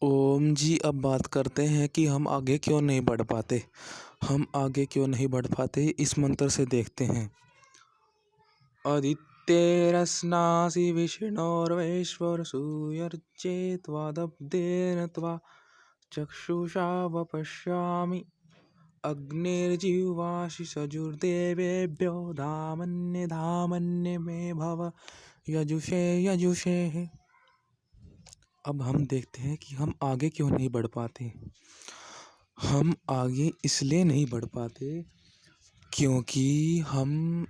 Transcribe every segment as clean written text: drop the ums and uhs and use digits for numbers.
ओम जी, अब बात करते हैं कि हम आगे क्यों नहीं बढ़ पाते। हम आगे क्यों नहीं बढ़ पाते इस मंत्र से देखते हैं। आदित्यरश्नासि विष्णोर्वैश्वर सूर्यर्चेत्वादब्धेन त्वा चक्षुषा वपश्यामि अग्निर्जिह्वासि सजुर्देवेभ्यो धामन्य धामन्य मे भव यजुषे यजुषे। अब हम देखते हैं कि हम आगे क्यों नहीं बढ़ पाते। हम आगे इसलिए नहीं बढ़ पाते क्योंकि हम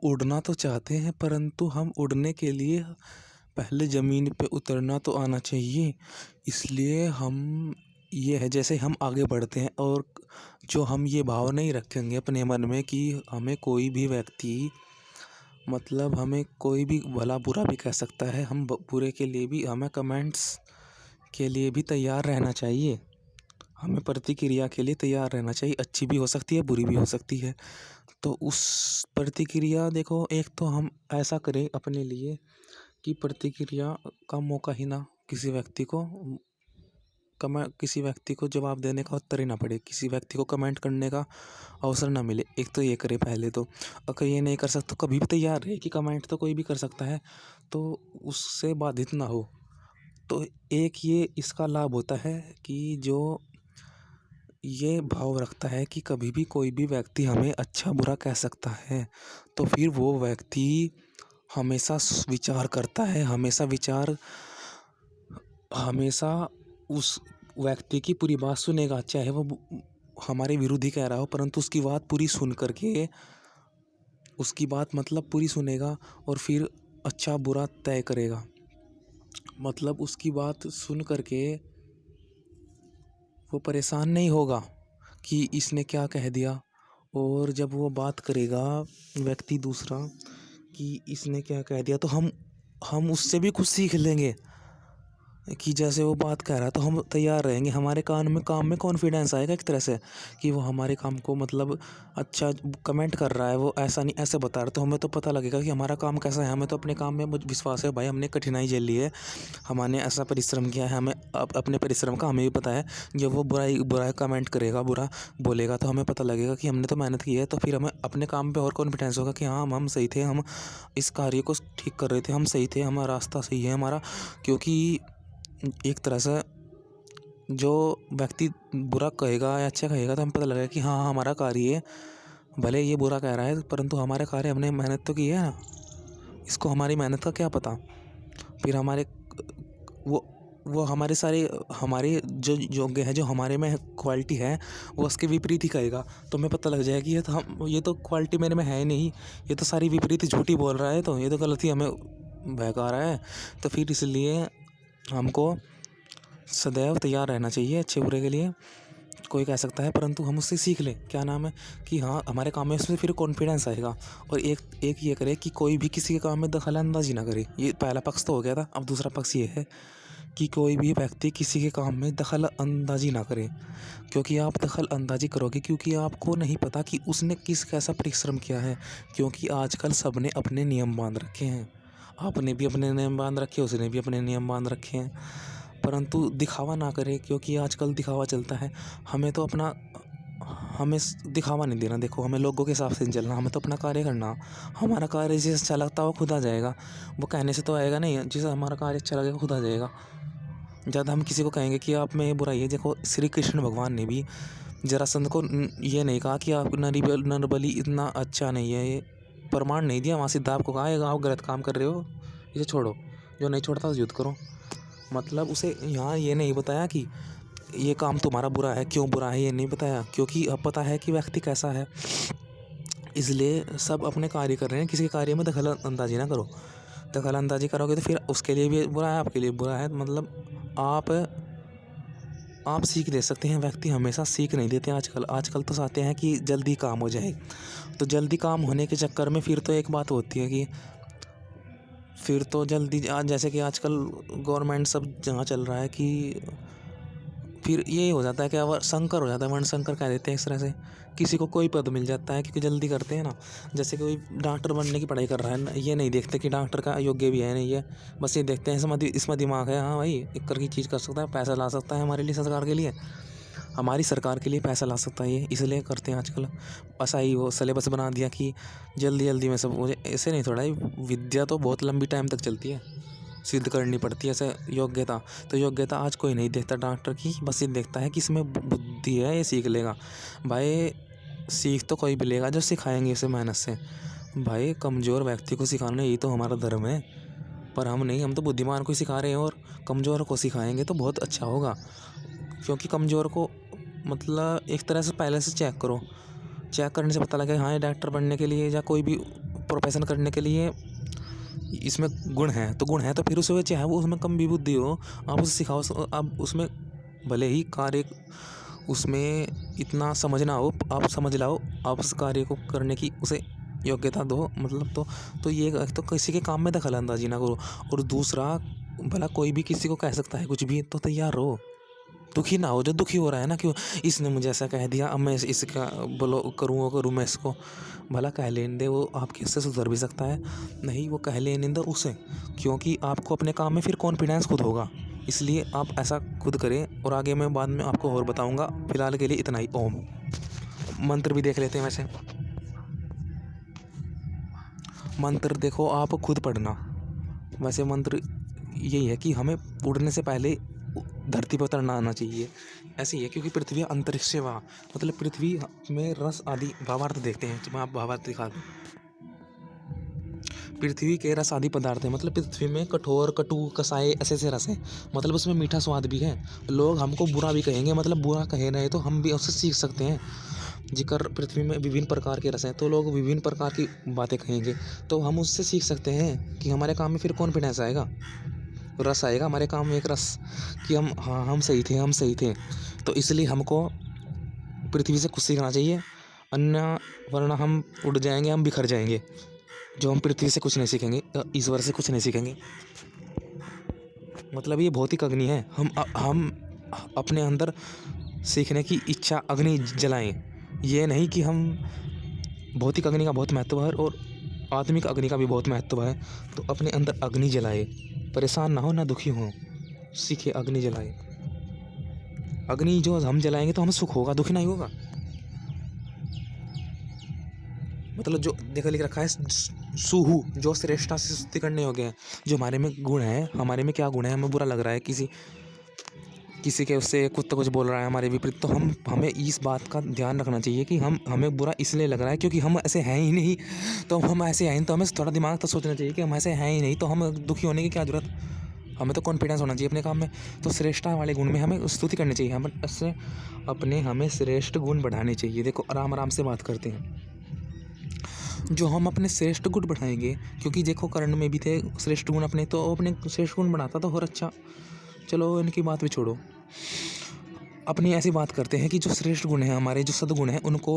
उड़ना तो चाहते हैं, परंतु हम उड़ने के लिए पहले ज़मीन पे उतरना तो आना चाहिए। इसलिए हम ये है, जैसे हम आगे बढ़ते हैं और जो हम ये भाव नहीं रखेंगे अपने मन में कि हमें कोई भी व्यक्ति, मतलब हमें कोई भी भला बुरा भी कह सकता है, हम बुरे के लिए भी हमें कमेंट्स के लिए भी तैयार रहना चाहिए। हमें प्रतिक्रिया के लिए तैयार रहना चाहिए। अच्छी भी हो सकती है, बुरी भी हो सकती है। तो उस प्रतिक्रिया देखो, एक तो हम ऐसा करें अपने लिए कि प्रतिक्रिया का मौका ही ना किसी व्यक्ति को किसी व्यक्ति को जवाब देने का उत्तर ही ना पड़े, किसी व्यक्ति को कमेंट करने का अवसर ना मिले। एक तो ये करें पहले तो। अगर ये नहीं कर सकते तो कभी भी तैयार रहे कि कमेंट तो कोई भी कर सकता है, तो उससे बाधित ना हो। तो एक ये इसका लाभ होता है कि जो ये भाव रखता है कि कभी भी कोई भी व्यक्ति हमें अच्छा बुरा कह सकता है, तो फिर वो व्यक्ति हमेशा विचार करता है, हमेशा उस व्यक्ति की पूरी बात सुनेगा, चाहे वो हमारे विरुद्ध ही कह रहा हो, परंतु उसकी बात पूरी सुन करके, उसकी बात मतलब पूरी सुनेगा और फिर अच्छा बुरा तय करेगा। मतलब उसकी बात सुन करके वो परेशान नहीं होगा कि इसने क्या कह दिया। और जब वो बात करेगा व्यक्ति दूसरा कि इसने क्या कह दिया, तो हम उससे भी कुछ सीख लेंगे कि जैसे वो बात कह रहा है तो हम तैयार रहेंगे। हमारे काम में कॉन्फिडेंस आएगा एक तरह से कि वो हमारे काम को मतलब अच्छा कमेंट कर रहा है, वो ऐसा नहीं ऐसे बता रहा है, तो हमें तो पता लगेगा कि हमारा काम कैसा है। हमें तो अपने काम में विश्वास है भाई, हमने कठिनाई झेली है, हमने ऐसा परिश्रम किया है, हमें अपने परिश्रम का हमें भी पता है। जब वो बुरा कमेंट करेगा, बुरा बोलेगा, तो हमें पता लगेगा कि हमने तो मेहनत की है। तो फिर हमें अपने काम पे और कॉन्फिडेंस होगा कि हाँ, हम सही थे, हम इस कार्य को ठीक कर रहे थे, हम सही थे, हमारा रास्ता सही है हमारा। क्योंकि एक तरह से जो व्यक्ति बुरा कहेगा या अच्छा कहेगा, तो हमें पता लगेगा कि हाँ, हमारा कार्य भले ये बुरा कह रहा है, परंतु हमारे कार्य हमने मेहनत तो की है ना, इसको हमारी मेहनत का क्या पता। फिर हमारे वो हमारे सारे हमारे जो योग्य है, जो हमारे में क्वालिटी है, वो उसके विपरीत ही कहेगा। तो हमें पता लग जाएगा कि ये तो क्वालिटी मेरे में है ही नहीं, ये तो सारी विपरीत झूठी बोल रहा है, तो ये तो गलत ही हमें बहका रहा है। तो फिर इसलिए हमको सदैव तैयार रहना चाहिए अच्छे बुरे के लिए। कोई कह सकता है, परंतु हम उससे सीख लें, क्या नाम है कि हाँ, हमारे काम में उसमें फिर कॉन्फिडेंस आएगा। और एक ये करे कि कोई भी किसी के काम में दखल अंदाजी ना करे। ये पहला पक्ष तो हो गया था। अब दूसरा पक्ष ये है कि कोई भी व्यक्ति किसी के काम में दखल अंदाजी ना करे। क्योंकि आप दखल अंदाजी करोगे, क्योंकि आपको नहीं पता कि उसने कैसा परिश्रम किया है। क्योंकि आजकल सब ने अपने नियम बांध रखे हैं, आपने भी अपने नियम बांध रखे, उसने भी अपने नियम बांध रखे हैं, परंतु दिखावा ना करें। क्योंकि आजकल दिखावा चलता है। हमें दिखावा नहीं देना। देखो, हमें लोगों के हिसाब से नहीं चलना, हमें तो अपना कार्य करना। हमारा कार्य जिसे अच्छा लगता है वो खुद आ जाएगा। वो कहने से तो आएगा नहीं, जिसे हमारा कार्य अच्छा लगेगा खुद आ जाएगा। ज़्यादा हम किसी को कहेंगे कि आप में ये बुराई है। देखो, श्री कृष्ण भगवान ने भी जरासंध को ये नहीं कहा कि आप नरबली इतना अच्छा नहीं है, ये प्रमाण नहीं दिया। वहाँ सिद्धार्थ को कहा, आप गलत काम कर रहे हो, इसे छोड़ो, जो नहीं छोड़ता उसे युद्ध करो। मतलब उसे यहाँ ये नहीं बताया कि ये काम तुम्हारा बुरा है, क्यों बुरा है ये नहीं बताया, क्योंकि अब पता है कि व्यक्ति कैसा है। इसलिए सब अपने कार्य कर रहे हैं, किसी के कार्य में दखल अंदाजी ना करो। दखल अंदाजी करोगे तो फिर उसके लिए भी बुरा है, आपके लिए बुरा है। मतलब आप सीख दे सकते हैं, व्यक्ति हमेशा सीख नहीं देते। आजकल तो चाहते हैं कि जल्दी काम हो जाए। तो जल्दी काम होने के चक्कर में फिर तो एक बात होती है कि फिर तो जल्दी जैसे कि आजकल गवर्नमेंट सब जहाँ चल रहा है कि फिर ये हो जाता है कि अब शंकर हो जाता है, वर्ण शंकर कह देते हैं इस तरह से। किसी को कोई पद मिल जाता है क्योंकि जल्दी करते हैं ना। जैसे कोई डॉक्टर बनने की पढ़ाई कर रहा है, ये नहीं देखते कि डॉक्टर का योग्य भी है नहीं है, बस ये देखते हैं इसमें दिमाग है, हाँ भाई एक करके चीज़ कर सकता है, पैसा ला सकता है हमारे लिए, सरकार के लिए, हमारी सरकार के लिए पैसा ला सकता है, ये इसलिए करते हैं आजकल। ऐसा ही वो सिलेबस बना दिया कि जल्दी जल्दी में सब हो जाए, ऐसे नहीं थोड़ा ही। विद्या तो बहुत लंबी टाइम तक चलती है, सिद्ध करनी पड़ती है ऐसे योग्यता। तो योग्यता आज कोई नहीं देखता डॉक्टर की, बस ये देखता है कि इसमें बुद्धि है, ये सीख लेगा। भाई सीख तो कोई भी लेगा जो सिखाएंगे इसे मेहनत से। भाई कमज़ोर व्यक्ति को सिखाना यही तो हमारा धर्म है, पर हम नहीं, हम तो बुद्धिमान को ही सिखा रहे हैं, और कमज़ोर को सिखाएंगे तो बहुत अच्छा होगा। क्योंकि कमज़ोर को मतलब एक तरह से पहले से चेक करो, चेक करने से पता लगे हाँ ये डॉक्टर बनने के लिए या कोई भी प्रोफेशन करने के लिए इसमें गुण है, तो गुण है तो फिर उसे चाहे वो उसमें कम भी बुद्धि हो, आप उसे सिखाओ। आप उसमें भले ही कार्य उसमें इतना समझ ना हो, आप समझ लाओ, आप उस कार्य को करने की उसे योग्यता दो, मतलब तो ये तो किसी के काम में दखल अंदाजी ना करो। और दूसरा, भला कोई भी किसी को कह सकता है कुछ भी, तो तैयार रहो, दुखी ना हो। जो दुखी हो रहा है ना, क्यों इसने मुझे ऐसा कह दिया, अब मैं इसका बोलो करूँ वो करूँ मैं इसको, भला कह लेने दे, वो आपके इससे सुधर भी सकता है। नहीं, वो कह लेने दे उसे, क्योंकि आपको अपने काम में फिर कॉन्फिडेंस खुद होगा, इसलिए आप ऐसा खुद करें। और आगे मैं बाद में आपको और बताऊंगा, फिलहाल के लिए इतना ही। ओम मंत्र भी देख लेते हैं। वैसे मंत्र देखो, आप खुद पढ़ना। वैसे मंत्र यही है कि हमें उड़ने से पहले धरती पर उतरना आना चाहिए। ऐसे ही है क्योंकि पृथ्वी अंतरिक्ष से वहाँ, मतलब पृथ्वी में रस आदि भावार्थ देखते हैं, मैं आप भावार्थ दिखा दूँ। पृथ्वी के रस आदि पदार्थ है, मतलब पृथ्वी में कठोर कटु कसाए ऐसे ऐसे रस है, मतलब उसमें मीठा स्वाद भी है। लोग हमको बुरा भी कहेंगे, मतलब बुरा कहे रहे तो हम भी उससे सीख सकते हैं। जिक्र पृथ्वी में विभिन्न प्रकार के रस हैं, तो लोग विभिन्न प्रकार की बातें कहेंगे, तो हम उससे सीख सकते हैं कि हमारे काम में फिर कॉन्फिडेंस आएगा, रस आएगा हमारे काम में, एक रस कि हम सही थे, हम सही थे। तो इसलिए हमको पृथ्वी से कुछ सीखना चाहिए, अन्य वरना हम उड़ जाएंगे, हम बिखर जाएंगे। जो हम पृथ्वी से कुछ नहीं सीखेंगे, ईश्वर से कुछ नहीं सीखेंगे, मतलब ये भौतिक अग्नि है। हम अपने अंदर सीखने की इच्छा अग्नि जलाएं, ये नहीं कि हम भौतिक अग्नि का बहुत महत्व है और आत्मिक अग्नि का भी बहुत महत्व है। तो अपने अंदर अग्नि जलाए, परेशान ना हो ना दुखी हो, सीखे अग्नि जलाए। अग्नि जो हम जलाएंगे तो हमें सुख होगा, दुखी नहीं होगा। मतलब जो देखो लिख रखा है सुहु, जो श्रेष्ठता से स्तुति करने योग्य है। जो हमारे में गुण है, हमारे में क्या गुण है, हमें बुरा लग रहा है किसी के उससे कुत्ता कुछ बोल रहा है हमारे विपरीत, तो हमें इस बात का ध्यान रखना चाहिए कि हमें बुरा इसलिए लग रहा है क्योंकि हम ऐसे हैं ही नहीं। तो हम ऐसे हैं तो हमें थोड़ा दिमाग तो सोचना चाहिए कि हम ऐसे हैं ही नहीं, तो हम दुखी होने की क्या जरूरत। हमें तो कॉन्फिडेंस होना चाहिए अपने काम में। तो श्रेष्ठता वाले गुण में हमें स्तुति करनी चाहिए, हमें श्रेष्ठ गुण बढ़ाने चाहिए। देखो आराम आराम से बात करते हैं, जो हम अपने श्रेष्ठ गुण बढ़ाएंगे, क्योंकि देखो कर्ण में भी थे श्रेष्ठ गुण अपने, तो अपने श्रेष्ठ गुण बढ़ाता तो और अच्छा। चलो इनकी बात भी छोड़ो, अपनी ऐसी बात करते हैं कि जो श्रेष्ठ गुण है हमारे, जो सद्गुण है, उनको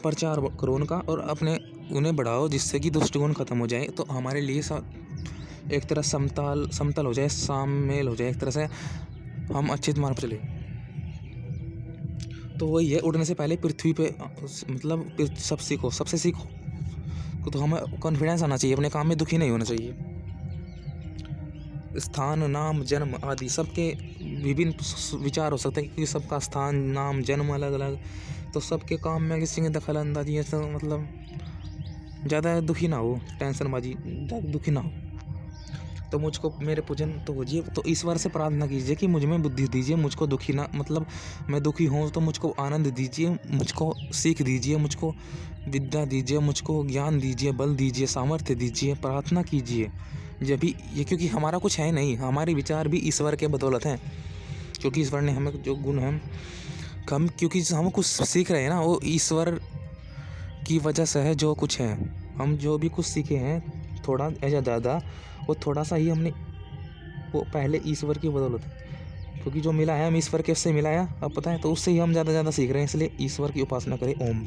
प्रचार करो उनका, और उन्हें बढ़ाओ, जिससे कि दुष्ट गुण खत्म हो जाए। तो हमारे लिए एक तरह समतल हो जाए, साममेल हो जाए, एक तरह से हम अच्छे मार्ग पर चले। तो वही है, उड़ने से पहले पृथ्वी पे मतलब सबसे सीखो। तो हमें कॉन्फिडेंस आना चाहिए अपने काम में, दुखी नहीं होना चाहिए। स्थान नाम जन्म आदि सबके विभिन्न विचार हो सकते हैं, क्योंकि सबका स्थान नाम जन्म अलग अलग, तो सबके काम में किसी की दखल अंदाजी है, तो मतलब ज़्यादा दुखी ना हो, टेंशनबाजी ज़्यादा दुखी ना हो। तो मुझको मेरे पूजन तो होजिए, तो ईश्वर से प्रार्थना कीजिए कि मुझ में बुद्धि दीजिए, मुझको दुखी ना, मतलब मैं दुखी हूँ तो मुझको आनंद दीजिए, मुझको सीख दीजिए, मुझको विद्या दीजिए, मुझको ज्ञान दीजिए, बल दीजिए, सामर्थ्य दीजिए। प्रार्थना कीजिए जब भी ये, क्योंकि हमारा कुछ है नहीं, हमारे विचार भी ईश्वर के बदौलत हैं, क्योंकि ईश्वर ने हमें जो गुण हैं, क्योंकि हम कुछ सीख रहे हैं ना, वो ईश्वर की वजह से है। जो कुछ है, हम जो भी कुछ सीखे हैं, थोड़ा या ज़्यादा, वो थोड़ा सा ही हमने, वो पहले ईश्वर की बदौलत है, क्योंकि जो मिला है हम ईश्वर के उससे मिला है, अब पता है, तो उससे ही हम ज़्यादा सीख रहे हैं। इसलिए ईश्वर की उपासना करें। ओम।